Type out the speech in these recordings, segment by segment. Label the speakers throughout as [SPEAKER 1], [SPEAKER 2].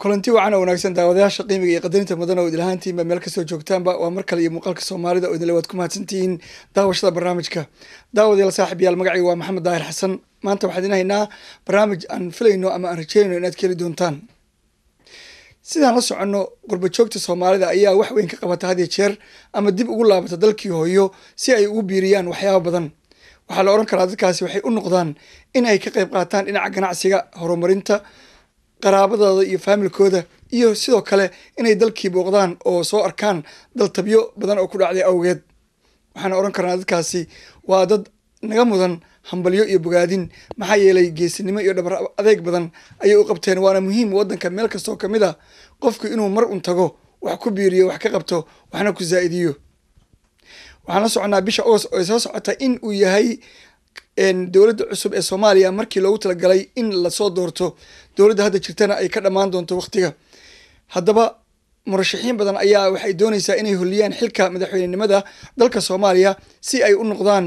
[SPEAKER 1] kulanti wacan oo wanaagsan daawadayaasha qiimiga iyo qadarinta mudan oo idilhaantiinba meel kasoo joogtaanba waa mar kale iyo muuqaalka Soomaalida oo idinla waad ku mahadsantihiin daawashada barnaamijka daawadayaal saaxiibayaal magacaygu waa Maxamed Daahir Xasan maanta waxaan idin haynaa barnaamij aan filayno ama aan rajeynayno inaad ka heli doontaan sidaan la soconno qurba joogta Soomaalida ayaa wax weyn ka qabata had iyo jeer ama dib ugu laabata dalkii hooyo si ay ugu biiriyaan waxyaabo badan waxaa la oran karaa dadkaasi waxay u noqdaan in ay ka qayb qaataan dhinaca ganacsiga horumarinta qaraabadooda iyo familkooda iyo sidoo kale inay dalkii booqdaan oo soo arkaan daltabyo badan oo ku dhacday awgeed waxaan oran karnaa dadkaasi waa dad naga mudan hambalyo iyo bogaadin maxaa yeelay geesinimo iyo dhabar adeeg badan ayay u qabteen waana muhiim wadanka meel kastoo kamid ah qofku inuu mar un tago wax ku biiriyo wax ka qabto waxna ku zaa'idiyo waxaan la soconaa bisha August oo soo socota in uu yahay dowladda cusub ee Soomaaliya markii loogu talagalay in la soo doorto dowladda hadda jirtana ay ka dhamaan doonto waqtiga haddaba murashaxiin badan ayaa waxay doonaysaa inay holiyaan xilka madaxweynenimada dalka Soomaaliya si ay u noqdaan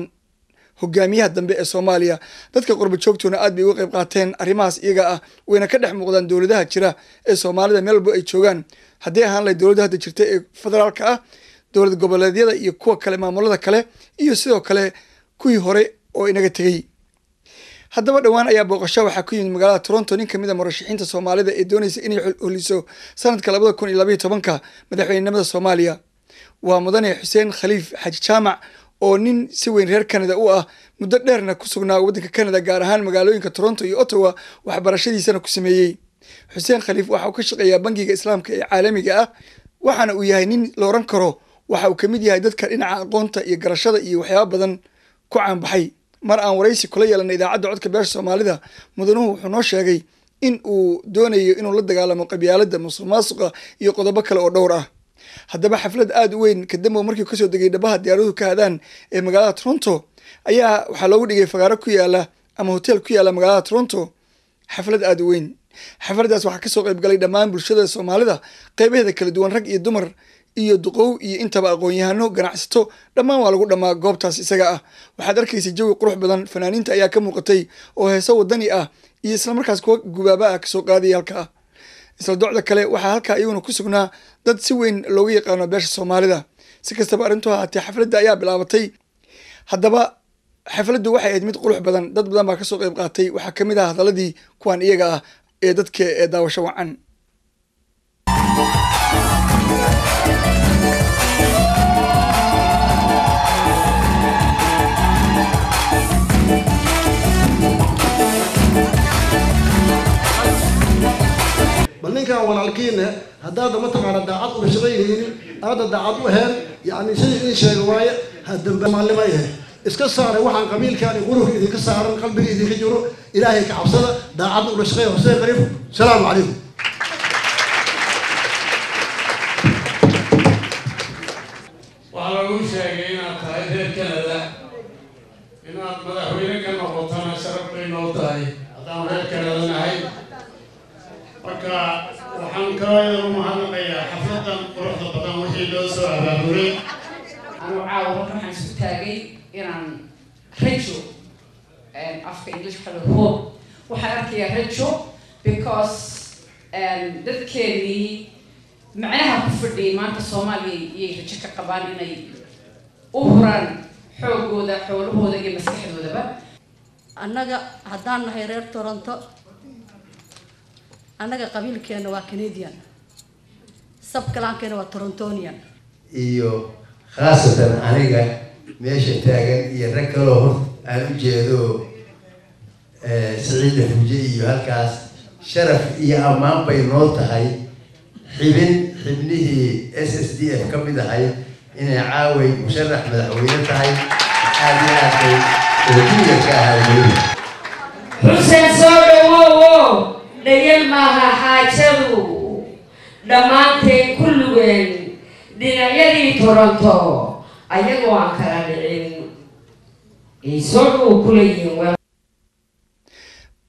[SPEAKER 1] hogaamiyaha dambe ee Soomaaliya dadka qurba joogtuna aad bay uga qayb qaateen arrimahaas iyaga ah wayna ka dhex muuqdaan dowladaha jira ee Soomaalida meel walba ay joogaan haddii ahaan lay dowladda hadda jirta ee federaalka ah dowlad goboleedyada iyo kuwa kale maamulada kale iyo sidoo kale kuwii hore oo inaga tagay haddaba dhawaan ayaa booqasho waxaa ku yimid magaalada Toronto nin kamid ah murashaxiinta Soomaalida ee doonaysa inay holiso sanadka 2012 madaxweynenimada Soomaaliya waa mudane Xuseen Khaliif Xaji Jaamac oo nin si weyn reer Canada u ah muddo dheerna ku sugnaa wadanka Canada gaar ahaan magaalooyinka Toronto iyo Ottawa waxbarashadiisana ku sameeyay Xuseen Khaliif waxa uu ka shaqeeyaa bangiga Islaamka ee caalamiga ah waxaana uu yahay nin la oran karo waxa uu kamid yahay dadka dhinaca aqoonta iyo garashada iyo waxyaabo badan ku caan baxay mar aan waraysi kula yeelanay idaacadda codka beesha Soomaalida mudanuhu wuxuu noo sheegay in uu doonayo inuu la dagaalamo qabyaaladda musuqmaasuqa iyo qodobo kale oo dhowr ah haddaba xaflad aad u weyn kadib markii kasoo degay dhabaha diyaaraduhu ka hadaan ee magaalada Toronto ayaa waxaa loogu dhigay fagaaro ku yaala ama hotel ku yaala magaalada Toronto xaflad aad u weyn xafladaas waxaa kasoo qayb galay dhammaan bulshada Soomaalida qaybaheeda kala duwan rag iyo dumar iyo duqow iyo intaba aqoon-yahano ganacsato dhammaan waa lagu dhamaa goobtaas isaga ah waxaad arkaysaa jawi qurux badan fanaaniinta ayaa ka muuqatay oo heeso wadani ah iyo isla markaas kuwa gubaaba ah kasoo qaaday halka isla docda kale waxaa halka iyaguna ku sugnaa dad si weyn loogu yaqaano beesha Soomaalida si kastaba arrintu haatee xafladda ayaa bilaabatay haddaba xafladdu waxay ahayd mid qurux badan dad badan baa kasoo qayb qaatay waxaa kamid ah hadaladii kuwan iyaga ah ee dadka ee daawasho wacan
[SPEAKER 2] ninkan walaalkiina haddaad ma taqaana daacad u shaqeeyeen aad daacad u heen yani sidii in sheeg waaye hadamba maalmay iska saaray waxaan qabiilkan quruux idinka saaran qalbiga idinka jiro ilaahay ka cabsada daacad u shaqeeyo Xuseen Khaliif salaamu calaykum
[SPEAKER 3] waxaa lagu sheegay inaad tahay reer Canada inaad madaxweyne ka noqotana sharaf bay noo tahay haddaan reer Canada nahay marka waxaan kaloo mahadnaqayaa xafladan quruxda badan wixii loo soo abaabulay
[SPEAKER 4] أنا عاوز أروح عن ستاجي إيران ريتشو أفكار إنجليش حلو وحركة يا ريتشو because ده كلي معناها كفردي ما أنت صومالي يرجعك قبالنا أهران حوجه ده حوله ده جي مسكح ده بقى
[SPEAKER 5] أنا هدان هيرير تورنتو أنا قبيل كانوا كنديان سب كلام كانوا تورنتونيان
[SPEAKER 6] iyo khaasatan aniga meesha taagan iyo rag kale oo aan u jeedo Saciid Fuuje iyo halkaas sharaf iyo ammaan bay noo tahay xibnihii SSDF ka mid ahay inay caaway musharax madaxweyne tahay aad iyo aad bay ugu ka ahaayeen
[SPEAKER 7] Xuseen soo dhawow dhayal maaha xaajadu dhamaanteen kulligeen dhinacyadii Toronto ayagoo aan kala dhicin isoo ku leeyihiin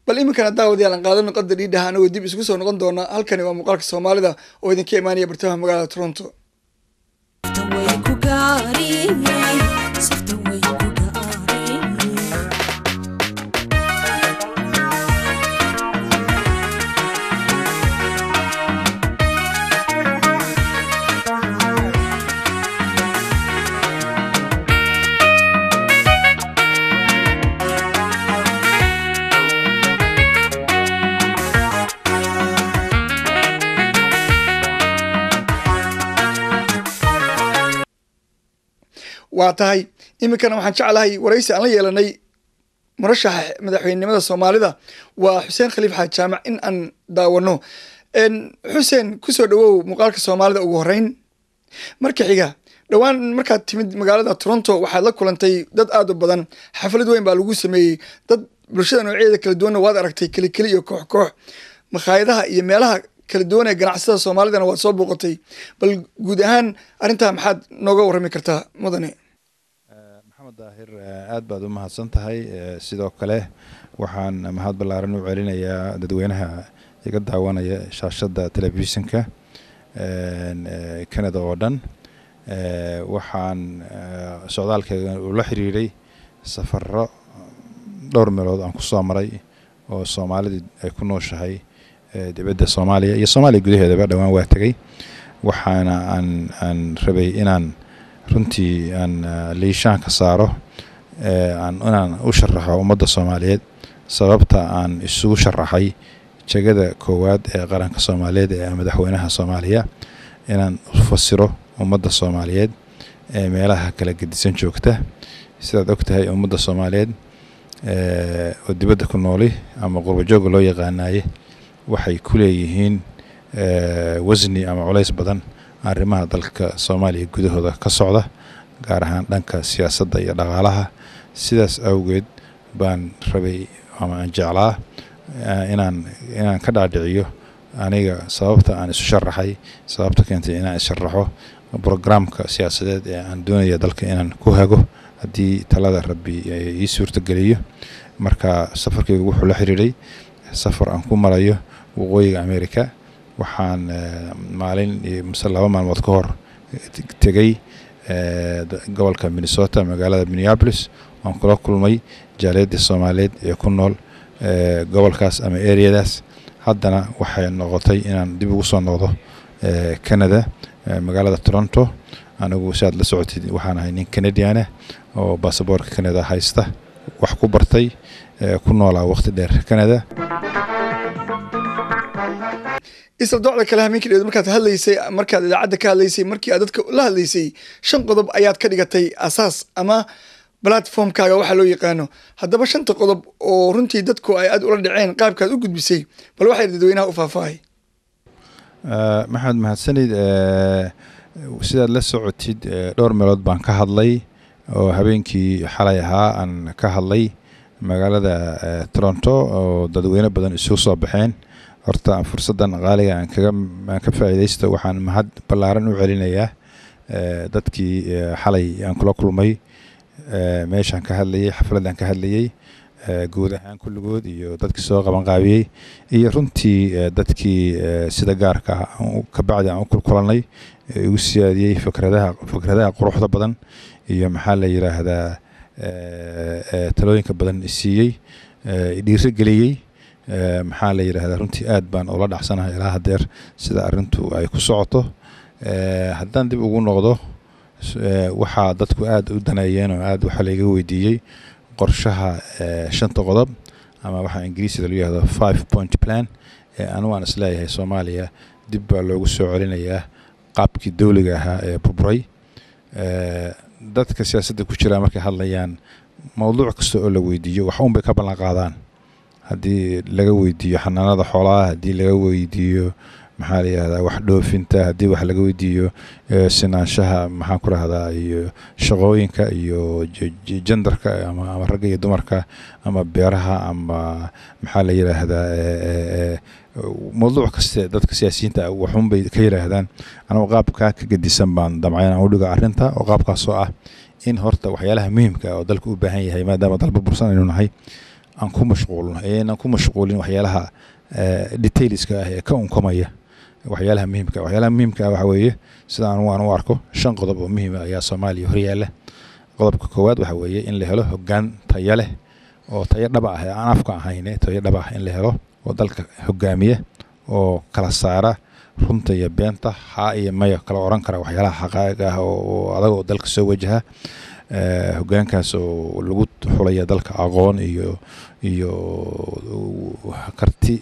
[SPEAKER 1] bal iminkana daawadayaal aan qaadano qadar ii dhaha anagoo dib isku soo noqon doona halkani waa muuqaalka soomaalida oo idinka imaanaya bartamaha magaalada Toronto. waa tahay iminkana waxaan jeclahay waraysi aan la yeelanay murashaxa madaxweynenimada Soomaalida waa Xuseen Khaliif Xaaj Jaamac in aan daawano Xuseen ku soo dhawow muuqaalka Soomaalida ugu horeyn marka xiga dhawaan markaad timid magaalada Toronto waxaad la kulantay dad aad u badan xaflad weyn baa lagu sameeyay dad bulshada noocyada kala duwan waad aragtay kali iyo koox makhaayadaha iyo meelaha kala duwan ee ganacsatada Soomaalidana waad soo booqatay bal guud ahaan arinta maxaad nooga warrami kartaa mudane
[SPEAKER 8] maxamed daahir aad baad u mahadsan tahay sidoo kale waxaan mahad ballaaran u celinayaa dadweynaha iga daawanaya shaashada telefishinka Canada oo dhan waxaan socdaalkayga la xiriiray safarro dhowr meelood aan ku soo maray oo Soomaalidu ay ku nooshahay dibadda Soomaaliya iyo Soomaaliya gudaheedaba dhawaan waa tagay waxaana aan rabay inaan runtii aan liishaan ka saaro inaan u sharaxo ummadda Soomaaliyeed sababta aan isugu sharaxay jagada koowaad ee qaranka Soomaaliyeed ee madaxweynaha Soomaaliya inaan u fasiro ummadda Soomaaliyeed ee meelaha kala gedisan joogta sidaad ogtahay ummadda Soomaaliyeed oo dibadda ku nooli ama qurbo joog loo yaqaanayo waxay ku leeyihiin wasni ama culays badan arrimaha dalka Soomaaliya gudahooda ka socda gaar ahaan dhanka siyaasadda iyo dhaqaalaha sidaas awgeed baan rabay ama aan jeclaa inaan ka dhaadhiciyo aniga sababta aan isu sharaxay sababta keentay inaan sharaxo programka siyaasadeed ee aan doonayo dalka inaan ku hago haddii talada rabbi ii suurtageliyo marka safarkaygu wuxuu la xiriiray safar aan ku marayo waqooyiga America waxaan maalin mise 2 maalmood ka hor tagay gobolka Minnesota magaalada Minneapolis aan kula kulmay jaaliyadda Soomaaliyeed ee ku nool gobolkaas ama areadaas haddana waxay noqotay inaan dib ugu soo noqdo Canada magaalada Toronto anigu saad la socotid waxaan ahay nin Canadian ah oo baasaboorka Canada haysta wax ku bartay ku noolaa waqti dheer Canada
[SPEAKER 1] isla docda kala hamiinkideed markaad hadlaysay markaad idaacada ka hadlaysay markii aad dadka la hadlaysay 5 qodob ayaad ka dhigatay asaas ama platformkaaga waxa loo yaqaano haddaba 5 qodob oo runtii dadku ay aad ula dhaceen qaabkaad u gudbisay bal waxay dadweynaha u faahfaahay
[SPEAKER 8] maxamed mahadsanid sidaad la socotid dhowr meelood baan ka hadlay oo habeenkii xalay ahaa aan ka hadlay magaalada Toronto oo dadweyne badan isugu soo baxeen horta fursadan qaaliga aan ka faa'iideysto waxaan mahad ballaaran u celinayaa dadkii xalay aan kula kulmay meeshaan ka hadlayay xafladan ka hadlayay guud ahaan kulligood iyo dadkii soo qaban qaabiyay iyo runtii dadkii sida gaarka ka bacdi aan ku kulanay ugu siyaadiyay fikradaha quruxda badan iyo maxaa la yiraahdaa talooyinka badan siiyay dhiirigeliyay maxaa la yiraahdaa runtii aad baan ula dhacsanahay ilaa hadeer sida arintu ay ku socoto haddaan dib ugu noqdo waxa dadku aad u daneeyeen oo aad waxa la iga weydiiyay qorshaha 5 qodob ama waxa Ingiriisiga lagu yiraahdo 5-point plan anu waan isleeyahay Soomaaliya dib baa loogu soo celinayaa qaabkii dawliga ahaa ee burburay dadka siyaasadda ku jira markay hadlayaan mowduuc kasta oo la weydiiyo wax uun bay ka ballan qaadaan haddii laga weydiiyo xanaanada xoolaha haddii laga weydiiyo maxaa la yiraahdaa wax dhoofinta haddii wax laga weydiiyo sinaanshaha maxaan ku rahdaa iyo shaqooyinka iyo genderka ama ragga iyo dumarka ama beeraha ama maxaa la yiraahdaa mowduuc kasta dadka siyaasiyiinta waxun bay ka yiraahdaan anigu qaabka ka gedisan baan damcay inaan u dhigo arrinta oo qaabkaas oo ah in horta waxyaalaha muhiimka ah oo dalku u baahan yahay maadaama dalba bursan aynu nahay aan ku mashquulno ayaan ku mashquulin waxyaalaha detailska ah ee ka unkamaya waxyaalaha muhiimka waxa weeye sida aan u arko 5 qodob oo muhiim ah ayaa Soomaaliya hor yaala qodobka koowaad waxa weeye in la helo hoggaan tayo leh oo tayo dhab ah aan afka ahayn tayo dhab ah in la helo oo dalka hogaamiye oo kala saara runta iyo beenta iyo maya kala oran kara waxyaalaha xaqaa'iq ah oo adag oo dalka soo wajaha hoggaankaas oo lagu xulaya dalka aqoon iyo karti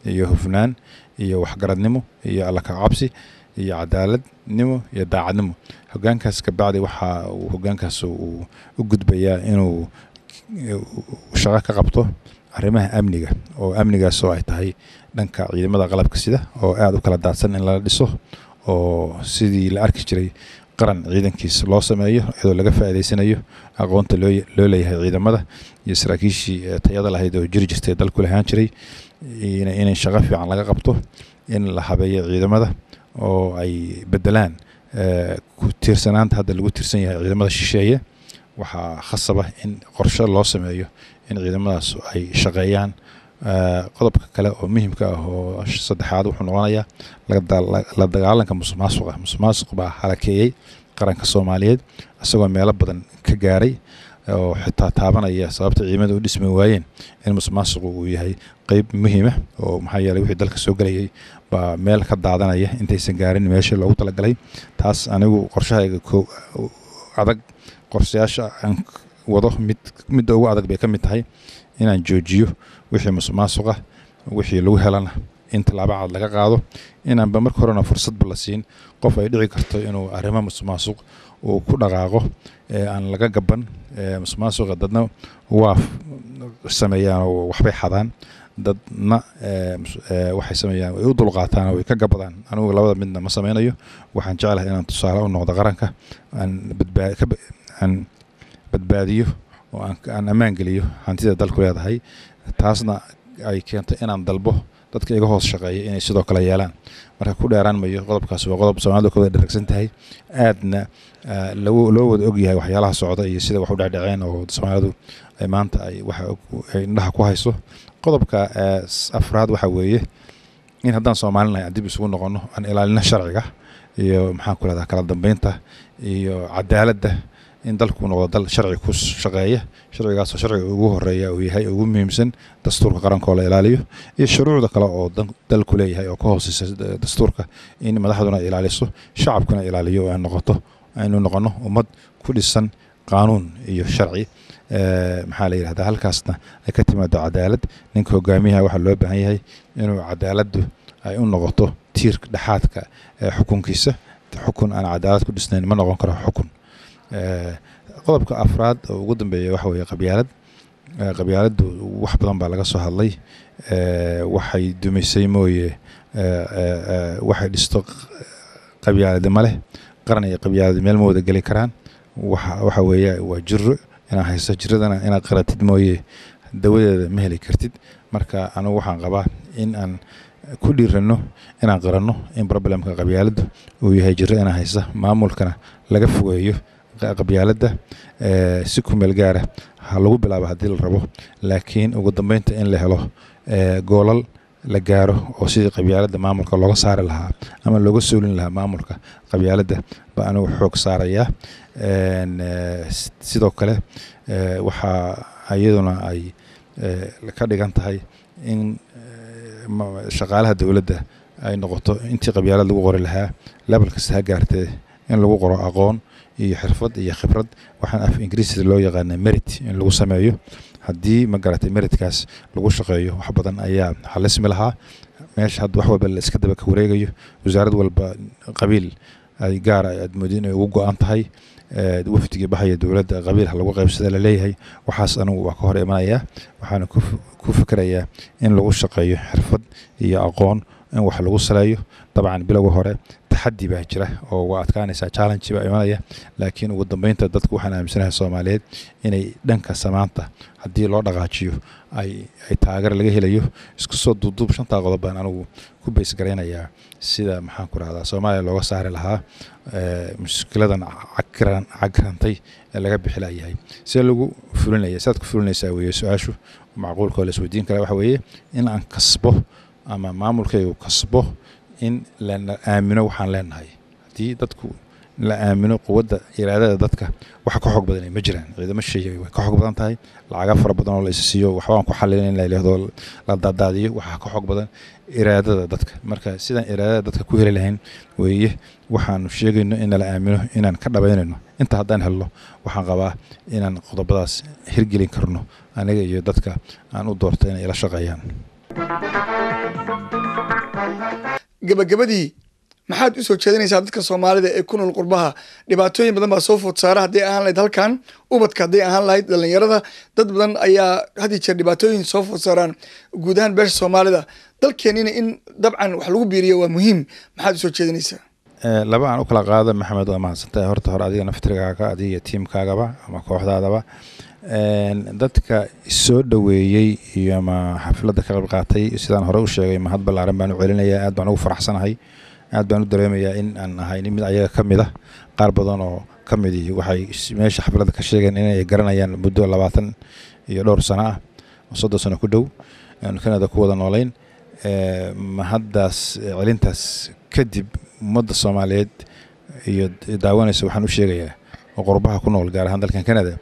[SPEAKER 8] iyo hufnaan iyo waxgaradnimo iyo alla ka cabsi iyo cadaaladnimo iyo daacadnimo hoggaankaas ka bacdi waxa uu hoggaankaas u gudbayaa inuu shaqo ka qabto arrimaha amniga oo amnigaas oo ay tahay dhanka ciidamada qalabka sida oo aad u kala daadsan in la dhiso oo sidii la arki jiray qaran ciidankiisa loo sameeyo iyadoo laga faa'iideysanayo aqoonta loo leeyahay ciidamada iyo saraakiishii tayada lahayd oo jiri jirtay dalku lahaan jiray inay shaqo fiican laga qabto in la habeeyo ciidamada oo ay bedelaan ku tiirsanaanta hadda lagu tiirsan yahay ciidamada shisheeye waxaa khasaba in qorshe loo sameeyo in ciidamadaas ay shaqeeyaan qodobka kale oo muhiimka ah oo saddexaad wuxuu noqonayaa la dagaalanka musuqmaasuqa baa halakeeyay qaranka Soomaaliyeed asagoo meelo badan ka gaaray oo xitaa taabanaya sababta ciidamada u dhismay waayeen in musuqmaasuqu uu yahay qayb muhiim ah oo maxaa yeelay wixii dalka soo galayay baa meel ka daadanaya intaysan gaarin meeshii loogu talagalay taas anigu qorshahayga adag qorshayaasha aan wado mid ugu adag bay ka mid tahay inaan joojiyo wixii musuqmaasuqa wixii lagu helana in talaabo cad laga qaado inaan ba marka horena fursad la siin qof ay dhici karto inuu arrimo musuqmaasuq uu ku dhaqaaqo aan laga gaban musuqmaasuqa dadna waa sameeyaan oo waxbay xadaan dadna waxay sameeyaan way u dulqaataan oo way ka gabadaan anigu labada midna ma sameynayo waxaan jecelahay inaan tusaale u noqdo qaranka aan badbaadiyo oo aan ammaan geliyo hantida dalku leedahay taasna ay keento inaan dalbo dadka iga hoos shaqeeya inay sidoo kale yeelaan marka ku dheeraan mayo qodobkaas waa qodob Soomaalidu ka wada dharagsan tahay aadna loo wada og yahay waxyaalaha socda iyo sida wax u dhacdhaceen oo Soomaalidu ay maanta ay waxa ay indhaha ku hayso qodobka afraad waxa weeye in haddaan Soomaaliland dib isugu noqono aan ilaalino sharciga iyo maxaan ku leedahay kala dambeynta iyo cadaaladda in dalku noqdo dal sharci ku shaqeeya sharcigaas oo sharciga ugu horeeya uu yahay ugu muhiimsan dastuurka qaranka la ilaaliyo iyo shuruucda kale oo dalku leeyahay oo ka hooseysa dastuurka in madaxduna ilaaliso shacabkuna ilaaliyo oo aynu noqono ummad ku dhisan qaanuun iyo sharci maxaa la yiraahdaa halkaasna ay ka timaado cadaalad ninka hogaamiyaha waxa loo baahan yahay inuu cadaaladdu ay u noqoto tiirka dhaxaadka xukunkiisa xukun aan cadaalad ku dhisnayn ma noqon karo xukun qodobka afraad oo ugu dambeeya waxa weeye qabyaaladdu wax badan baa laga soo hadlay waxay dumisay mooye waxay dhisto qabyaalada ma leh qaran iyo qabyaalada meel ma wada geli karaan waxa weeye waa jiro inaan haysto jiradana inaad qaratid mooye dawadeeda ma heli kartid marka anigu waxaan qabaa in aan ku dhiirano inaan qaranno in problemka qabyaaladdu uu yahay jiro inaan haysta maamulkana laga fogeeyo qabyaaladda si ku meel gaara ha lagu bilaabo haddii la rabo laakiin ugu dambeynta in la helo goolal la gaaro oo sidii qabyaaladda maamulka looga saari lahaa ama looga suulin lahaa maamulka qabyaaladda ba anigu xoog saarayaa sidoo kale waxaa iyaduna ay ka dhigan tahay in shaqaalaha dowladda ay noqoto intii qabyaalad lagu qori lahaa level kasta ha gaartee in lagu qoro aqoon iyo xirfad iyo khibrad waxaan af Ingiriisi loo yaqaan merit in lagu sameeyo haddii ma garatay meritkaas lagu shaqeeyo wax badan ayaa xalismi lahaa meesha hadda wax walba la iska daba ka wareegayo wasaarad walba qabiil ay gaar ah admoodin ay ugu go'an tahay wafdiga baxaya dowladda qabiil lagu qaybsada la leeyahay waxaas anigu waa ka hor imanaya waxaan ku fikirayaa in lagu shaqeeyo xirfad iyo aqoon in wax lagu saleeyo dabcan bilowga hore taxaddi baa jira oo waa adkaanaysaa challenge baa imanaya laakiin ugu dambeynta dadku waxaan aaminsanahay Soomaaliyeed inay dhanka samaanta haddii loo dhaqaajiyo ay taageero laga helayo isku soo duuduub shanta qodob baan anigu ku beys gareynayaa sida maxaan ku raahdaa Soomaaliya looga saari lahaa mushkiladan cagrantay ee laga bixilayahay si lagu fulinayo saad ku fulinaysaa weeye su'aashu macquulka la isweydiin kara waxa weeye in aan kasbo ama maamulkaygu kasbo in la aamino waxaan leenahay haddii dadku la aamino quwadda iraadada dadka waxa ka xog badan ma jiraan ciidamo sheegay way ka xog badan tahay lacaga fara badan oo la isiyo waxa aan ku xalin in la ilaahdo la dadaadiyo waxa ka xog badan iraadada dadka marka sidan iraadada dadka ku heli lahayn weeye waxaanu sheegayno in la aamino inaan ka dhabaynayno inta haddaan helno waxaan qabaa inaan qodobadaas hirgelin karno aniga iyo dadka aan u doortay inay ila shaqeeyaan
[SPEAKER 1] gabagabadii maxaad u soo jeedinaysaa dadka Soomaalida ee ku nool qurbaha dhibaatooyin badan baa soo food saara haddii aan lahayd halkan ubadka haddii aan lahayd dhalinyarada dad badan ayaa hadii jeer dhibaatooyin soo food saaraan guud ahaan beesha Soomaalida dalkeenina in dabcan wax lagu biiriyo waa muhiim maxaad u soo jeedinaysaa
[SPEAKER 8] laba aan u kala qaado Maxamed waa mahadsantahay horta hore adiga naftirkaaga adiga teamkaagaba ama kooxdaadaba dadka soo dhaweeyay iyo ma xafladda ka qayb qaatay sidaan hore u sheegay mahad ballaaran baan u celinayaa aad baan ugu faraxsanahay aad baan u dareemayaa in aan ahay mid ayaga ka mid ah qaar badan oo ka mid ah waxay meesha xafladda ka sheegeen inay garanayaan muddo 20 iyo dhowr sano ah 30 sano ku dhow aan Canada ku wada noolayn mahaddaas celintaas kadib ummadda Soomaaliyeed iyo daawanaysa waxaan u sheegayaa oo qurbaha ku nool gaar ahaan dalkan Canada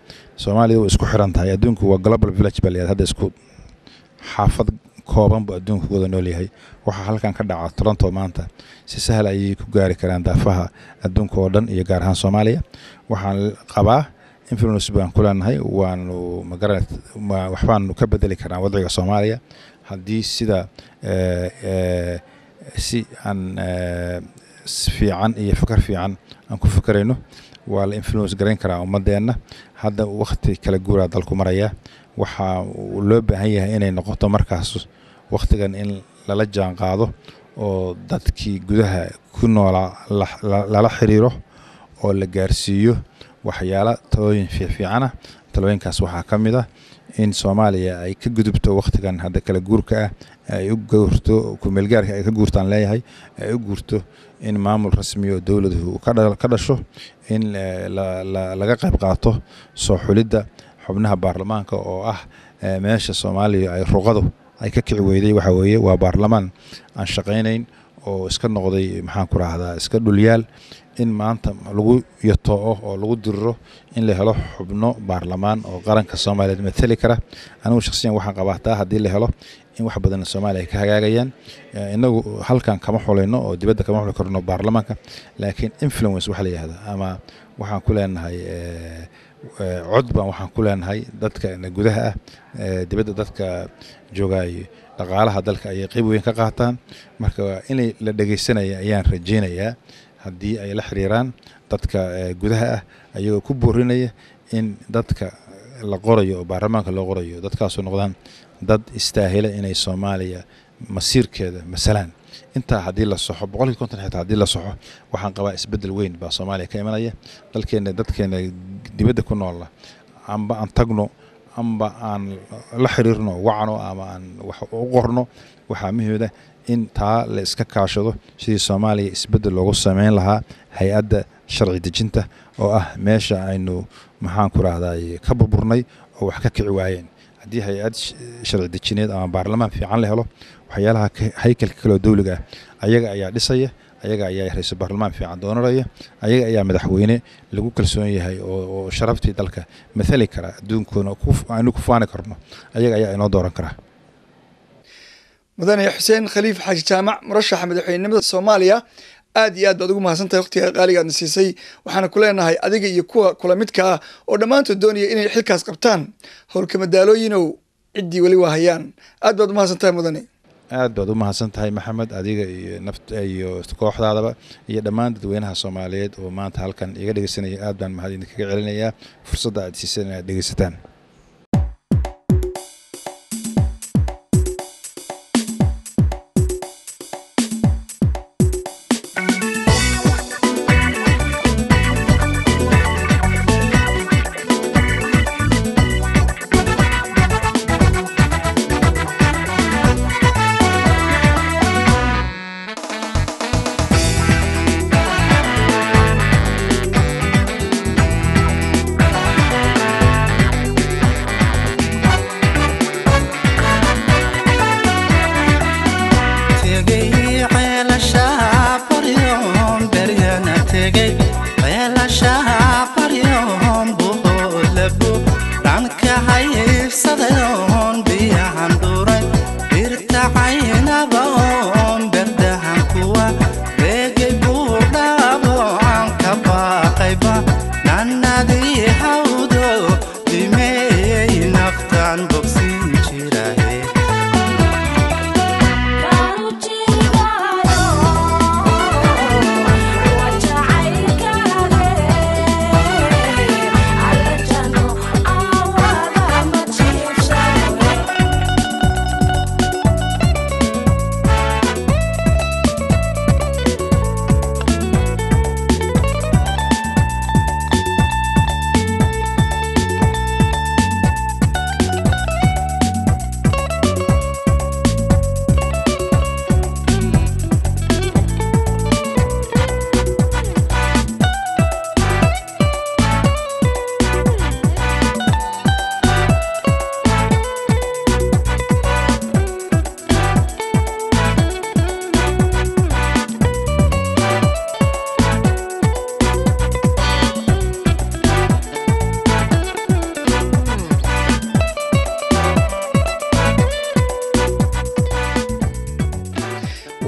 [SPEAKER 8] Soomaaliya way isku xiran tahay adduunku waa global village bal hadda isku xaafad kooban buu adduunku wada nool yahay waxa halkan ka dhaca Toronto maanta si sahal ay ku gaari karaan daafaha adduunka oo dhan iyo gaar ahaan Soomaaliya waxaan qabaa influence baan ku leenahay waanu magaranad waxbaan ka bedeli karnaa wadciga Soomaaliya haddii sida si aan fiican iyo fikir fiican aan ku fikirayno waa la influence gareyn karaa ummadeena hadda waqti kala guura dalku maraya waxa loo baahan yahay inay noqoto markaas waqtigan in lala jaan qaado oo dadkii gudaha ku noolaa la xiriiro oo la gaarsiiyo waxyaalo talooyin fiican talooyinkaas waxaa ka mid ah in Soomaaliya ay ka gudubto waqtigan hadda kala guurka ah ay u guurto ku meelgaarka ay ka guurtaan leeyahay ay u guurto in maamul rasmi oo dawladuhu ka dhasho in laga qayb qaato soo xulidda xubnaha baarlamaanka oo ah meesha Soomaaliya ay ruqado ay ka kici weyday waxa weeye waa baarlamaan aan shaqeynayn oo iska noqday maxaan ku raahdaa iska dhulyaal in maanta lagu yato oo lagu dirro in la helo xubno baarlamaan oo qaranka Soomaaliyeed matali kara anigu shakhsiyan waxaan qabaa haddii la helo in wax badan Soomaaliya ka hagaagayaan inagu halkan kama xulayno oo dibadda kama xuli karno baarlamaanka laakiin influence waxa la yiraahdo ama waxaan ku leenahay cod baan waxaan ku leenahay dadka gudaha dibadda dadka joogay dhaqaalaha dalka ay qayb weyn ka qaataan marka in la dhageysanayo ayaan rajeynayaa haddii ay la xiriiraan dadka gudaha ayagoo ku boorinaya in dadka la qorayo oo baarlamaanka loo qorayo dadkaas oo noqdaan dad istaahila inay Soomaaliya masiirkeeda masalan inta haddii la soxo 150 xitaa haddii la soxo waxaan qabaa isbedel weyn baa Soomaaliya ka imanaya dadkeena dibadda ku nool amba aan tagno amba aan la xiriirno wacno ama aan wax u qorno waxa muhiim ah in taa la iska kaashado sidii Soomaaliya isbedel loogu sameyn lahaa hay'adda sharci dejinta oo ah meesha aynu maxaan ku raahdaa ka burburnay oo wax ka kici waayeen haddii hay'ad sharci dejineed ama baarlamaan fiican la helo waxyaalaha haykalka kale dawliga ayaga ayaa dhisaya ayaga ayaa ra'iisul baarlamaan fiican doonaraya ayaga ayaa madaxweyne lagu kalsoon yahay oo sharaftii dalka mathali kara adduunkuna aanu ku faani karno ayaga ayaa inoo dooran kara
[SPEAKER 1] mudane Xuseen Khaliif Xaaji Jaamac murashaxa madaxweynenimada Soomaaliya aad iyo aad baad ugu mahadsantahay waqtiga qaaliga aad siisay waxaana ku leenahay adiga iyo kuwa kula midka ah oo dhamaantood doonaya inay xilkaas qabtaan howlka madaalooyinow cidii wali waa hayaan aad baad u mahadsantahay mudane
[SPEAKER 8] aad baad u mahadsantahay Maxamed adiga iyo nafta iyo kooxdaadaba iyo dhammaan dadweynaha Soomaaliyeed oo maanta halkan iga dhageysanaya aad baan mahad idinkaga celinayaa fursadda aad siiseen inaad dhageysataan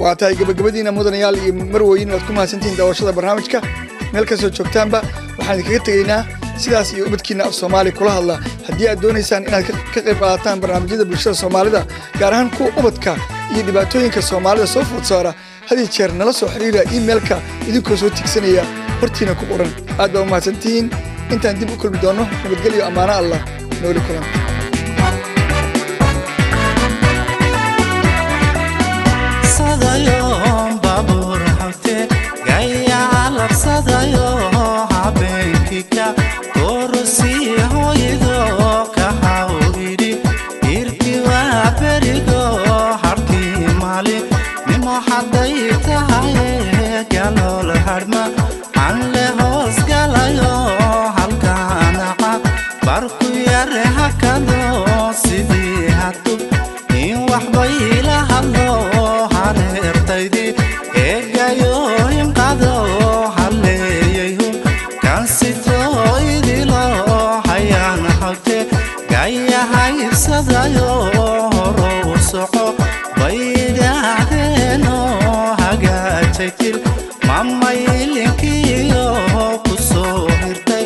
[SPEAKER 1] waa tahay gabagabadiina mudanayaal iyo marwooyin waad ku mahadsantihiin daawashada barnaamijka meel kastoo joogtaanba waxaan idinkaga tegaynaa sidaas iyo ubadkiina af soomaali kula hadla haddii aad doonaysaan inaad ka qayb qaadataan barnaamijyada bulshada soomaalida gaar ahaan kuwa ubadka iyo dhibaatooyinka soomaalida soo food saara had iyo jeer nala soo xiriira emailka idinkoo soo tigsanaya hortiina ku qoran aad baa u mahadsantihiin intaan dib u kulmi doonno nabadgelyo ammaano allah nooli kulan
[SPEAKER 9] Mama ilinkiyo kusoo hirtay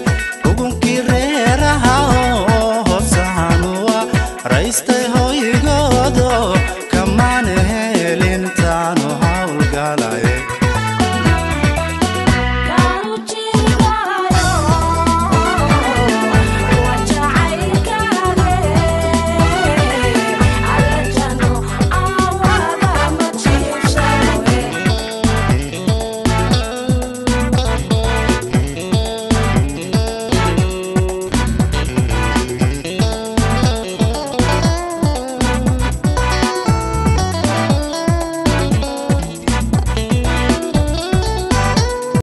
[SPEAKER 9] ugunkii reeraha oo hoosahanuwa raystay hoygoodo